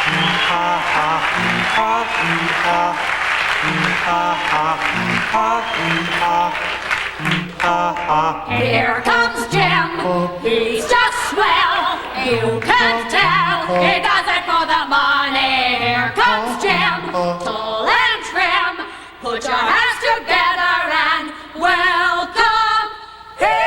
Here comes Jim, he's just swell, you can tell, he does it for the money. Here comes Jim, tall and trim, put your hands together and welcome him.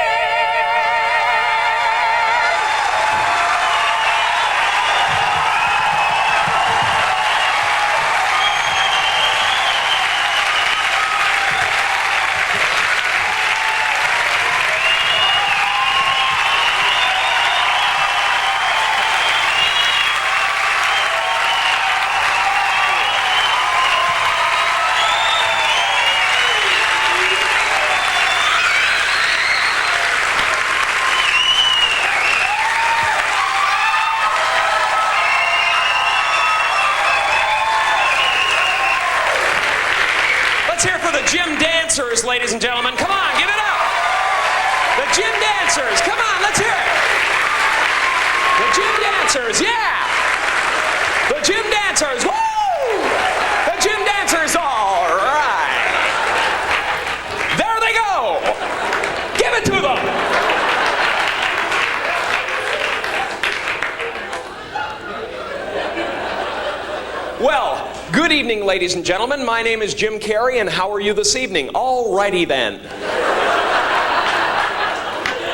Gym dancers, ladies and gentlemen. Come on, give it up. The gym dancers. Come on, let's hear it. The gym dancers, yeah. The gym dancers, woo! The gym dancers, all right. There they go. Give it to them. Well, good evening, ladies and gentlemen. My name is Jim Carrey, and how are you this evening? All righty then.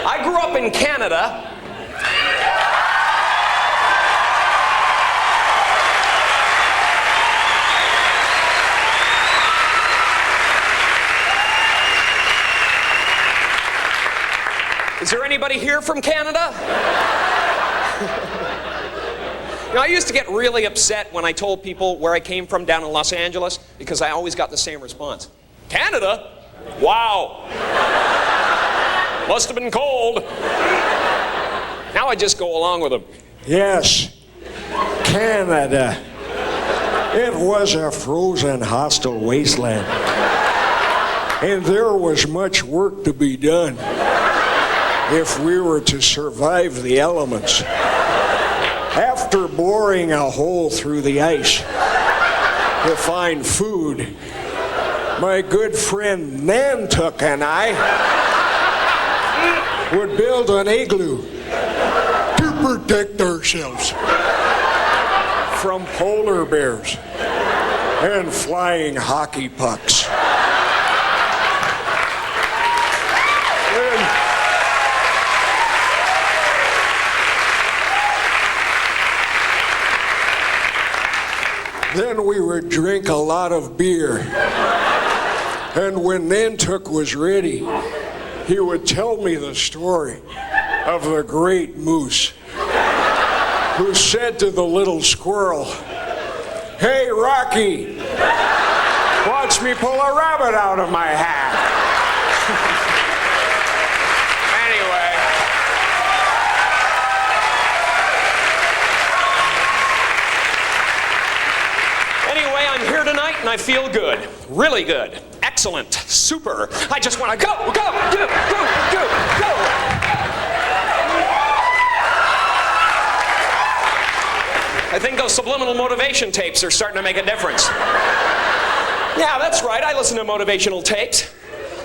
I grew up in Canada. Is there anybody here from Canada? You know, I used to get really upset when I told people where I came from down in Los Angeles because I always got the same response. Canada? Wow. Must have been cold. Now I just go along with them. Yes, Canada. It was a frozen, hostile wasteland. And there was much work to be done if we were to survive the elements. After boring a hole through the ice to find food, my good friend Nantuck and I would build an igloo to protect ourselves from polar bears and flying hockey pucks. Then we would drink a lot of beer. And when Nantuck was ready, he would tell me the story of the great moose who said to the little squirrel, "Hey, Rocky, watch me pull a rabbit out of my hat." Anyway, I'm here tonight and I feel good. Really good. Excellent. Super. I just want to go. I think those subliminal motivation tapes are starting to make a difference. Yeah, that's right. I listen to motivational tapes.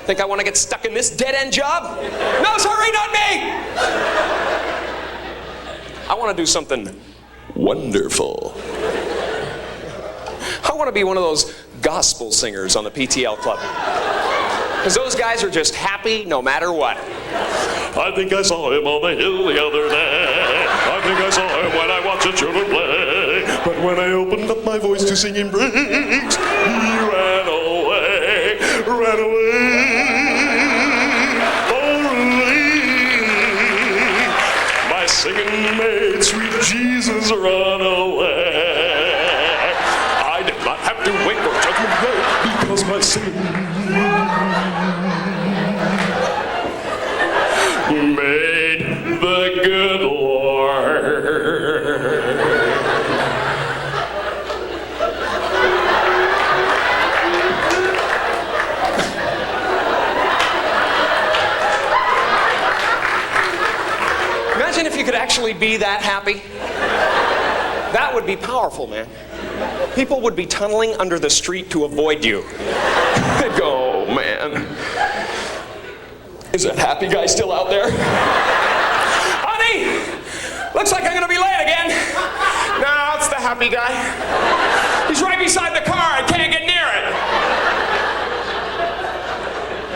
Think I want to get stuck in this dead-end job? No, sorry, not me! I want to do something wonderful. I want to be one of those gospel singers on the PTL Club. Because those guys are just happy no matter what. I think I saw him on the hill the other day. I think I saw him when I watched the children play. But when I opened up my voice to sing in breaks, he ran away. My singing made sweet Jesus run away. I did not have to wait for judgment day because my singing made the good Lord. Imagine if you could actually be that happy. That would be powerful, man. People would be tunneling under the street to avoid you. They'd go, oh, man. Is that happy guy still out there? Honey, looks like I'm gonna be late again. No, it's the happy guy. He's right beside the car. I can't get near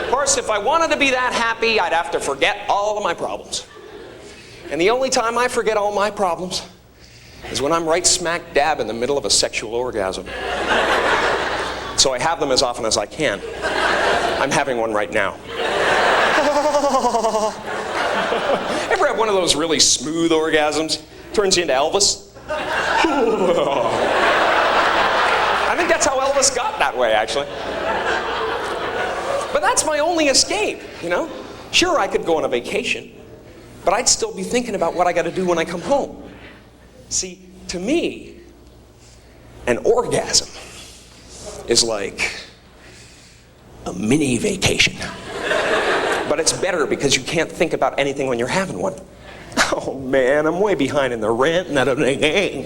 it. Of course, if I wanted to be that happy, I'd have to forget all of my problems. And the only time I forget all my problems is when I'm right smack dab in the middle of a sexual orgasm. So I have them as often as I can. I'm having one right now. Ever have one of those really smooth orgasms? Turns you into Elvis? I think that's how Elvis got that way, actually. But that's my only escape, you know? Sure, I could go on a vacation, but I'd still be thinking about what I got to do when I come home. See, to me, an orgasm is like a mini vacation. But it's better because you can't think about anything when you're having one. Oh man, I'm way behind in the rent and everything.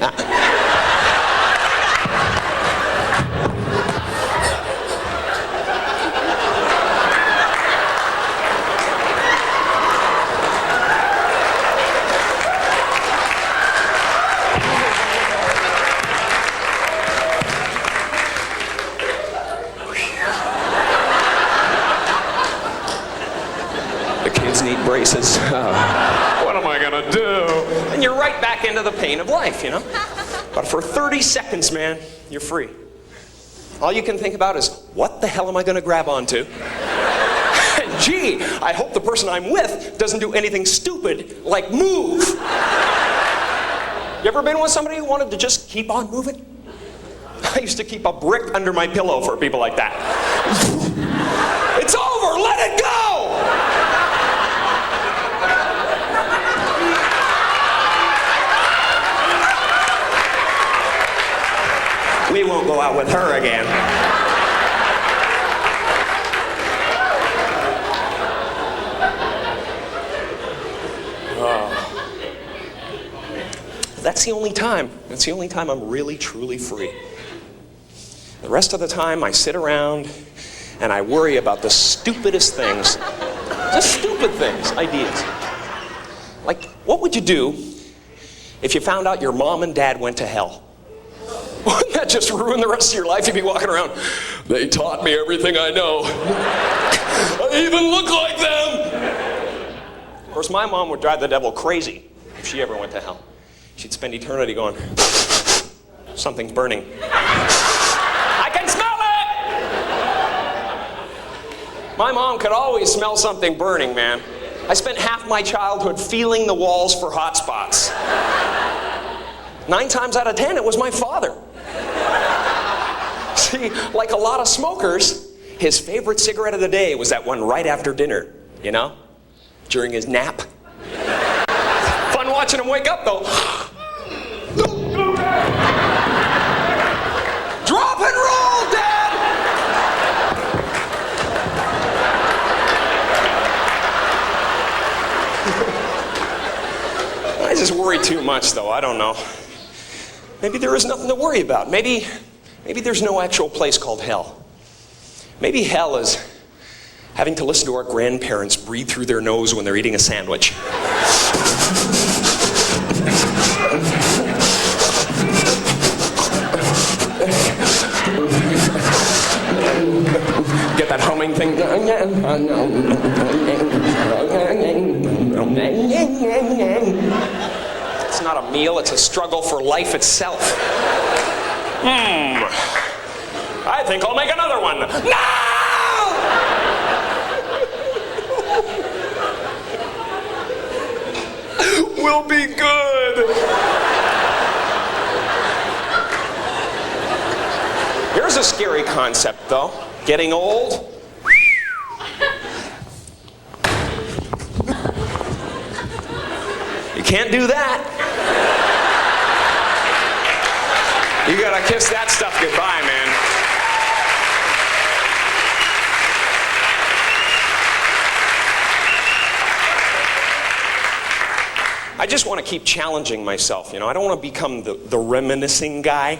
Need braces. What am I gonna do? And you're right back into the pain of life, you know? But for 30 seconds, man, you're free. All you can think about is, what the hell am I gonna grab onto? And gee, I hope the person I'm with doesn't do anything stupid like move. You ever been with somebody who wanted to just keep on moving? I used to keep a brick under my pillow for people like that. It's over, let it go! We won't go out with her again. That's the only time I'm really, truly free. The rest of the time, I sit around and I worry about the stupidest things. Just stupid things, ideas. Like, what would you do if you found out your mom and dad went to hell? Wouldn't that just ruin the rest of your life? You'd be walking around, they taught me everything I know. I even look like them. Of course, my mom would drive the devil crazy if she ever went to hell. She'd spend eternity going, something's burning. I can smell it! My mom could always smell something burning, man. I spent half my childhood feeling the walls for hot spots. 9 times out of 10, it was my father. See, like a lot of smokers, his favorite cigarette of the day was that one right after dinner, you know? During his nap. Fun watching him wake up, though. Drop and roll, Dad! I just worry too much, though. I don't know. Maybe there is nothing to worry about. Maybe there's no actual place called hell. Maybe hell is having to listen to our grandparents breathe through their nose when they're eating a sandwich. Get that humming thing. It's not a meal, it's a struggle for life itself. I think I'll make another one. No! We'll be good. Here's a scary concept, though. Getting old. You can't do that. You gotta kiss that stuff goodbye, man. I just want to keep challenging myself, I don't want to become the reminiscing guy.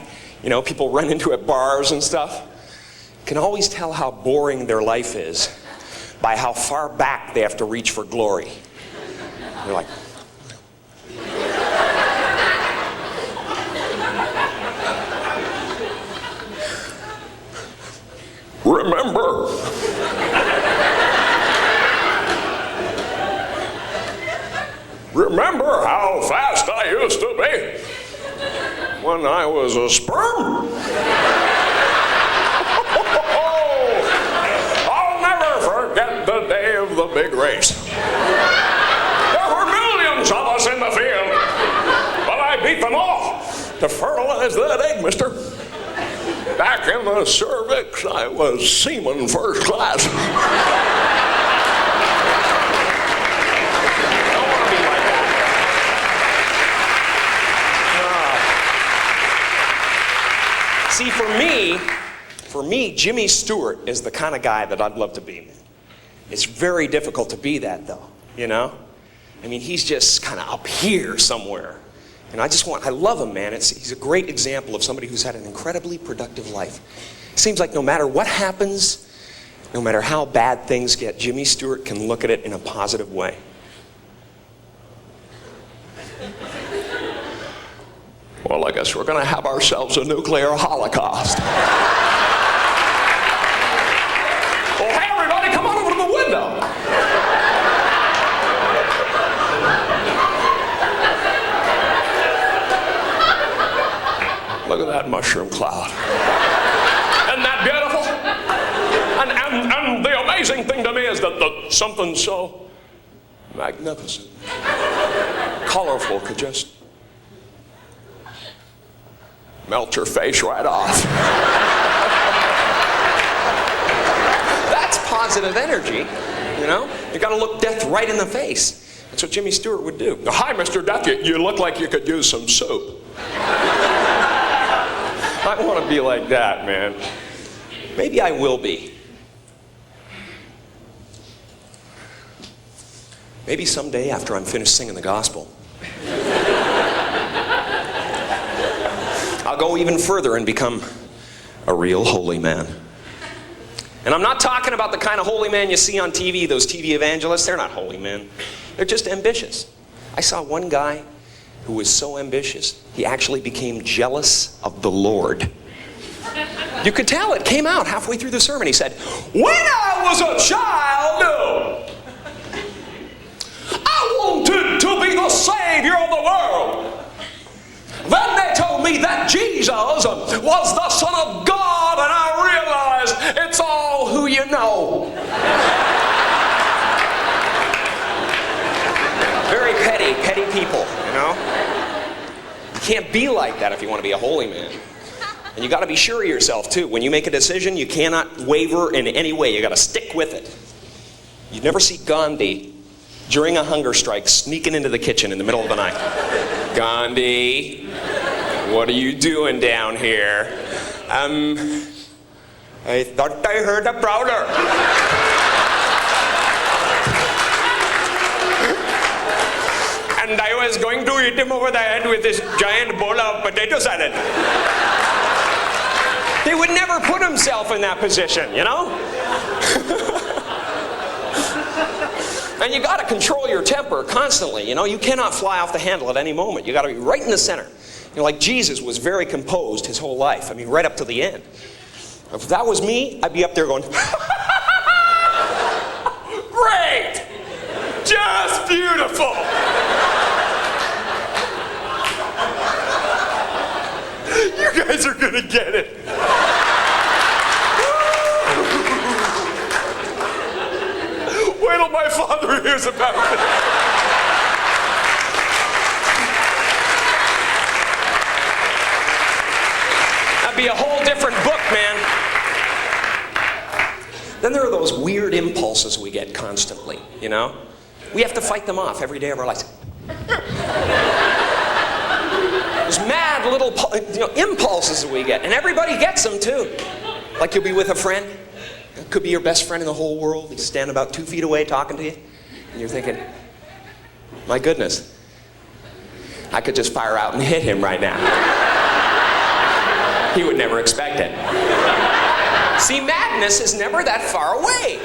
People run into at bars and stuff. Can always tell how boring their life is by how far back they have to reach for glory. They're like, remember how fast I used to be when I was a sperm? I'll never forget the day of the big race. There were millions of us in the field, but I beat them all to fertilize that egg, mister. Back in the cervix, I was seaman first class. See, for me, Jimmy Stewart is the kind of guy that I'd love to be. It's very difficult to be that, though, I mean, he's just kind of up here somewhere. And I love him, man. He's a great example of somebody who's had an incredibly productive life. It seems like no matter what happens, no matter how bad things get, Jimmy Stewart can look at it in a positive way. Well, I guess we're going to have ourselves a nuclear holocaust. Well, hey, everybody, come on over to the window. Look at that mushroom cloud. Isn't that beautiful? And the amazing thing to me is that something so magnificent, colorful could just melt your face right off. That's positive energy, You got to look death right in the face. That's what Jimmy Stewart would do. Hi, Mr. Death, you look like you could use some soup. I want to be like that, man. Maybe I will be. Maybe someday after I'm finished singing the gospel, I'll go even further and become a real holy man. And I'm not talking about the kind of holy man you see on TV, those TV evangelists. They're not holy men. They're just ambitious. I saw one guy who was so ambitious, he actually became jealous of the Lord. You could tell it came out halfway through the sermon. He said, when I was a child, I wanted to be the Savior of the world. Then they told me that Jesus was the Son of God, and I realized it's all who you know. Very petty people, You can't be like that if you want to be a holy man. And you got to be sure of yourself, too. When you make a decision, you cannot waver in any way. You got to stick with it. You never see Gandhi during a hunger strike sneaking into the kitchen in the middle of the night. Gandhi, what are you doing down here? I thought I heard a prowler. And I was going to hit him over the head with this giant bowl of potato salad. He would never put himself in that position, And you got to control your temper constantly, You cannot fly off the handle at any moment. You got to be right in the center. Like Jesus was very composed his whole life. Right up to the end. If that was me, I'd be up there going, great! Just beautiful! You guys are gonna get it. Wait till my father hears about it. That'd be a whole different book, man. Then there are those weird impulses we get constantly, We have to fight them off every day of our lives. Those mad little impulses that we get. And everybody gets them, too. Like you'll be with a friend. It could be your best friend in the whole world. He's standing about 2 feet away talking to you. And you're thinking, my goodness, I could just fire out and hit him right now. He would never expect it. See, madness is never that far away.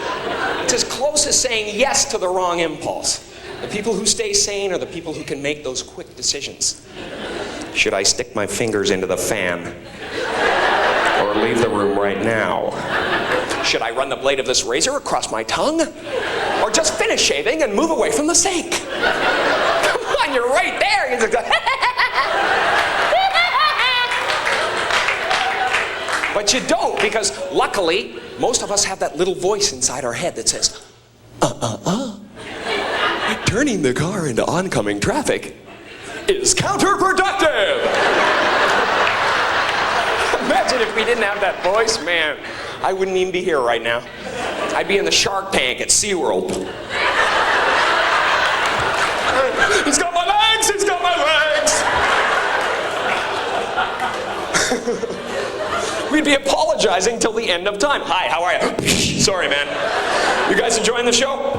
It's as close as saying yes to the wrong impulse. The people who stay sane are the people who can make those quick decisions. Should I stick my fingers into the fan? Or leave the room right now? Should I run the blade of this razor across my tongue? Or just finish shaving and move away from the sink? Come on, you're right there. You just go, but you don't, because luckily, most of us have that little voice inside our head that says, turning the car into oncoming traffic is counterproductive. Imagine if we didn't have that voice, man. I wouldn't even be here right now. I'd be in the Shark Tank at SeaWorld. He's got my legs! He's got my legs! We'd be apologizing till the end of time. Hi, how are you? Sorry, man. You guys enjoying the show?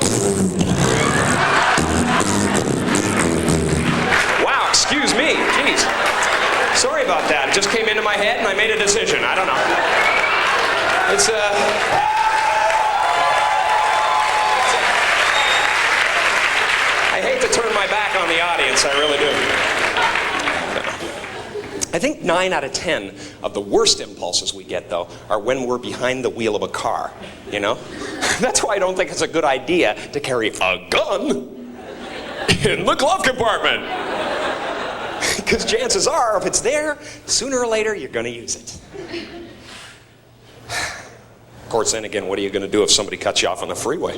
Wow, excuse me. Jeez. Sorry about that. It just came into my head and I made a decision. I don't know. It's, I hate to turn my back on the audience. I really do. I think 9 out of 10 of the worst impulses we get, though, are when we're behind the wheel of a car, you know? That's why I don't think it's a good idea to carry a gun in the glove compartment. Because chances are, if it's there, sooner or later, you're going to use it. Of course, then again, what are you going to do if somebody cuts you off on the freeway?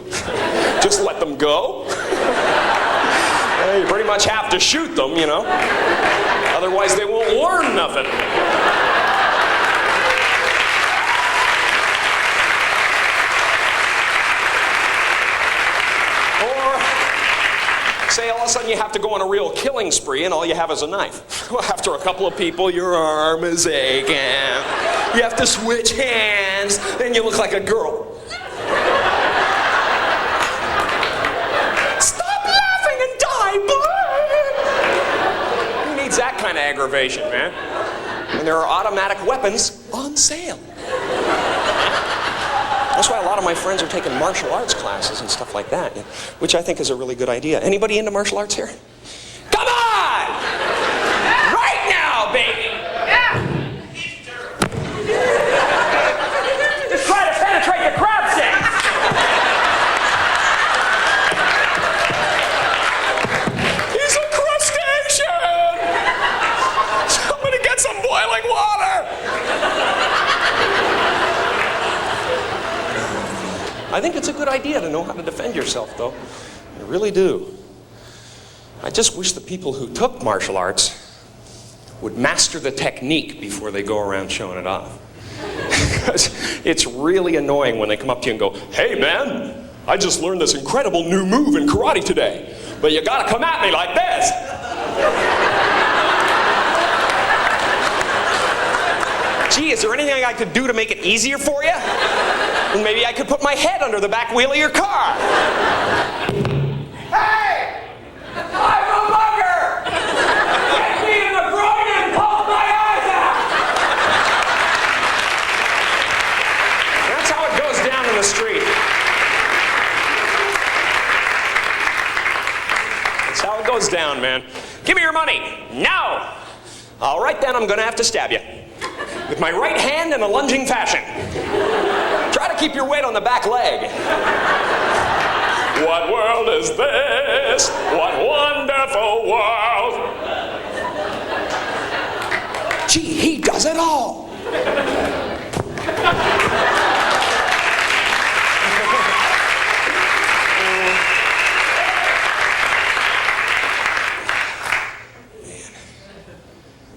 Just let them go? You pretty much have to shoot them, you know? Otherwise, they won't learn nothing. Or, say all of a sudden you have to go on a real killing spree and all you have is a knife. Well, after a couple of people, your arm is aching. You have to switch hands, and you look like a girl. That kind of aggravation, man. And there are automatic weapons on sale. That's why a lot of my friends are taking martial arts classes and stuff like that, which I think is a really good idea. Anybody into martial arts here? Come on! Right now, baby! Just try to penetrate the crab sticks! He's a crustacean! Somebody get some boiling water! I think it's a good idea to know how to defend yourself, though. I really do. I just wish the people who took martial arts would master the technique before they go around showing it off. Because it's really annoying when they come up to you and go, "Hey, man, I just learned this incredible new move in karate today, but you gotta come at me like this." Gee, is there anything I could do to make it easier for you? And maybe I could put my head under the back wheel of your car. Hey! I'm a mugger! Get me in the groin and poke my eyes out! That's how it goes down in the street. That's how it goes down, man. Give me your money. No! All right, then, I'm gonna have to stab you. With my right hand in a lunging fashion. Try to keep your weight on the back leg. What world is this? What wonderful world. Gee, he does it all.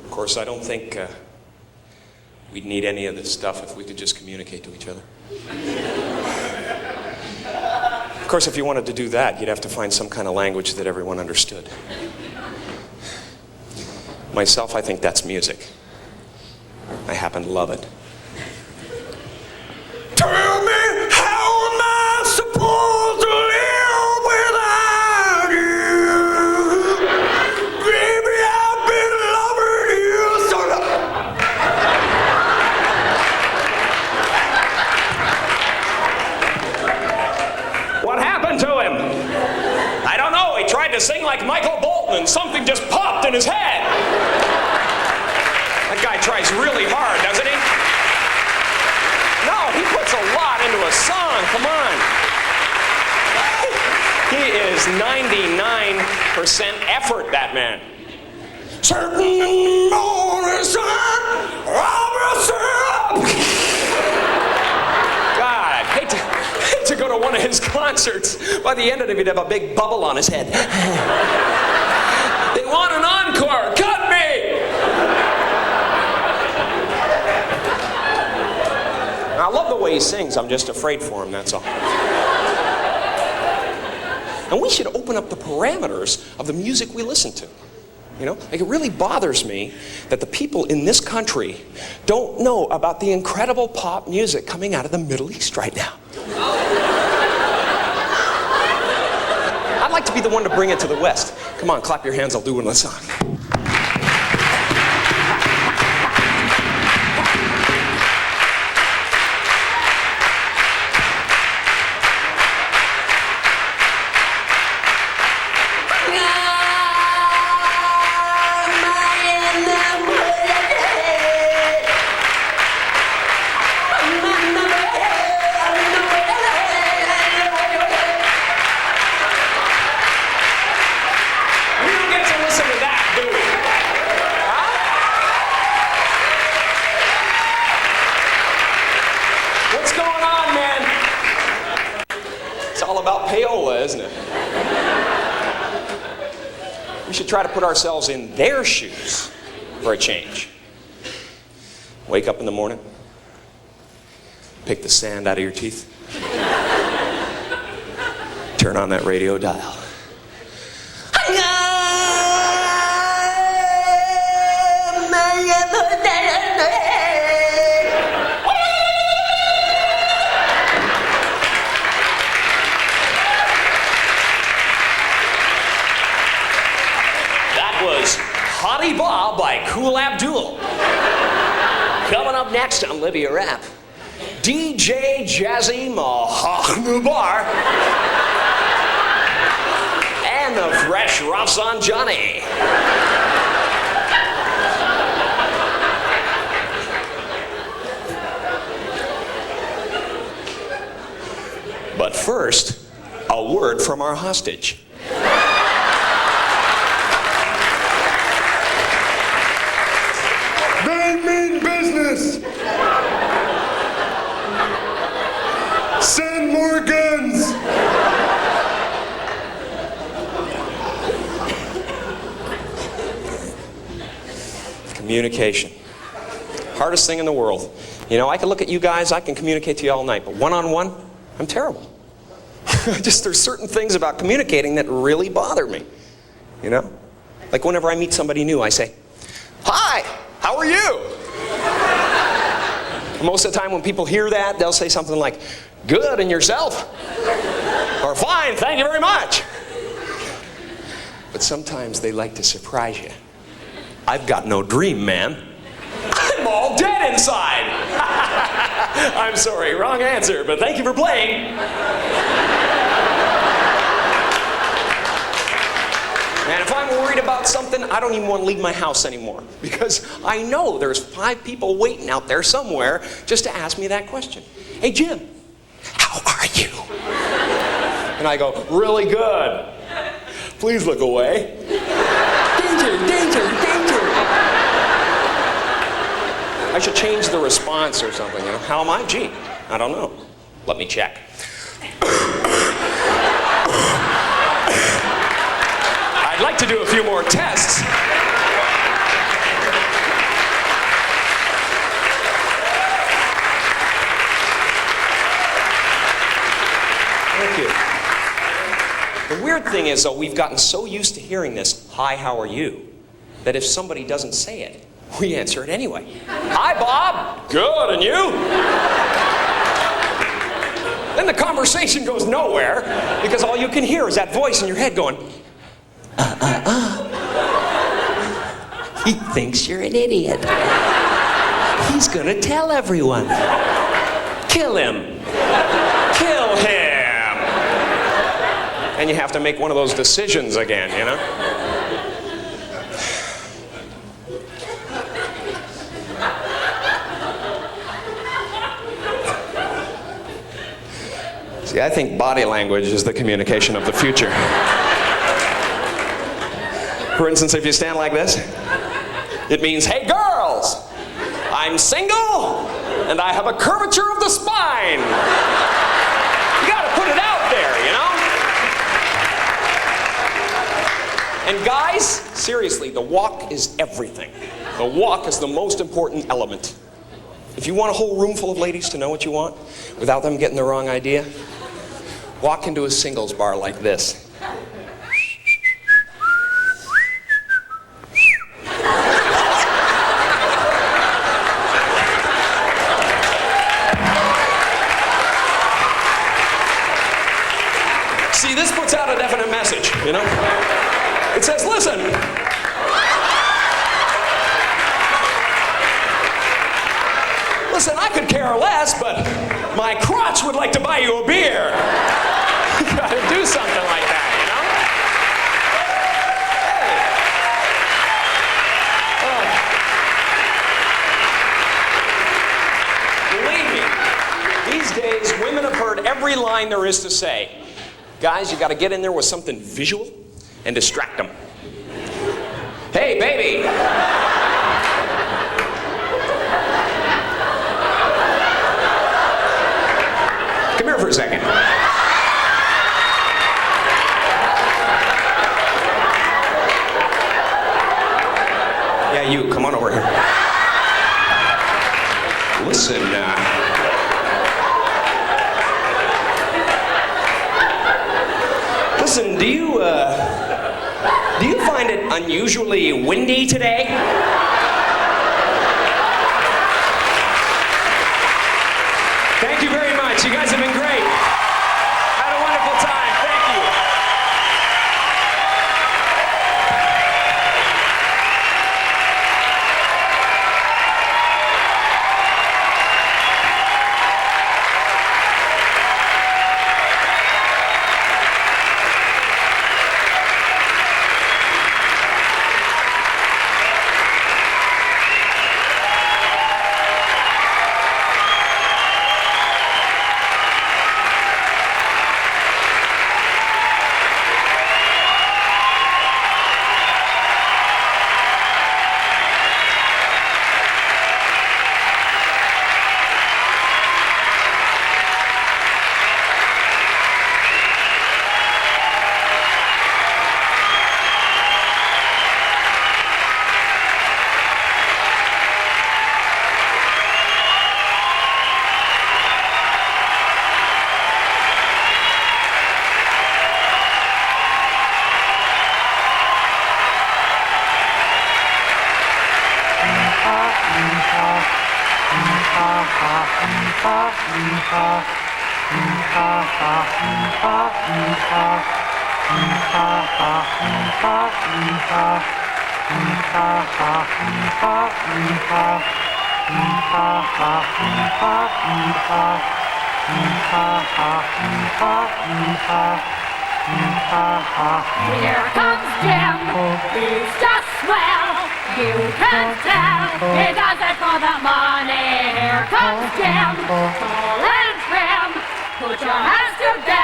Of course, I don't think we'd need any of this stuff if we could just communicate to each other. Of course, if you wanted to do that, you'd have to find some kind of language that everyone understood. Myself, I think that's music. I happen to love it. Tell me, how am I supposed to live without you? Baby, I to sing like Michael Bolton and something just popped in his head. That guy tries really hard, doesn't he? No, he puts a lot into a song. Come on. He is 99% effort, that man. Certain morning sun, God, I'd hate to go to one of his concerts. By the end of it, he'd have a big bubble on his head. They want an encore. Cut me! I love the way he sings. I'm just afraid for him, that's all. And we should open up the parameters of the music we listen to. You know, like, it really bothers me that the people in this country don't know about the incredible pop music coming out of the Middle East right now. I'd like to be the one to bring it to the West. Come on, clap your hands, I'll do one last song. Isn't it? We should try to put ourselves in their shoes for a change. Wake up in the morning, pick the sand out of your teeth, turn on that radio dial. Hottie Bob by Kool Abdul. Coming up next on Livia Rap, DJ Jazzy Mahanabar and the Fresh Rafsan Johnny. But first, a word from our hostage. Send more guns! Communication. Hardest thing in the world. You know, I can look at you guys, I can communicate to you all night, but one-on-one, I'm terrible. There's certain things about communicating that really bother me. You know? Like whenever I meet somebody new, I say, "Hi, how are you?" Most of the time when people hear that, they'll say something like, "Good, and yourself?" Or "Fine, thank you very much." But sometimes they like to surprise you. "I've got no dream, man. I'm all dead inside." I'm sorry, wrong answer, but thank you for playing. And if I'm worried about something, I don't even want to leave my house anymore. Because I know there's 5 people waiting out there somewhere just to ask me that question. "Hey, Jim, how are you?" And I go, "Really good. Please look away. Danger, danger, danger." I should change the response or something, you know. "How am I?" "Gee, I don't know. Let me check." I'd like to do a few more tests. Thank you. The weird thing is, though, we've gotten so used to hearing this, "Hi, how are you?" that if somebody doesn't say it, we answer it anyway. "Hi, Bob. Good, and you?" Then the conversation goes nowhere because all you can hear is that voice in your head going, He thinks you're an idiot. He's gonna tell everyone. Kill him. Kill him. And you have to make one of those decisions again, you know? See, I think body language is the communication of the future. For instance, if you stand like this, it means, hey girls, I'm single and I have a curvature of the spine. You gotta put it out there, you know? And guys, seriously, the walk is everything. The walk is the most important element. If you want a whole room full of ladies to know what you want without them getting the wrong idea, walk into a singles bar like this. See, this puts out a definite message, you know? It says, listen, I could care less, but my crotch would like to buy you a beer. You gotta do something like that, you know? Hey. Believe me, these days women have heard every line there is to say. Guys, you gotta get in there with something visual and distract them. Hey, baby. Come here for a second. Yeah, you, come on over here. Listen, listen, do you find it unusually windy today? Thank you very much. You guys have been great. Had a wonderful time. Thank you. Here comes Jim, he's just swell. You can tell he does it for the money. Here comes Jim, tall and trim. Put your hands together.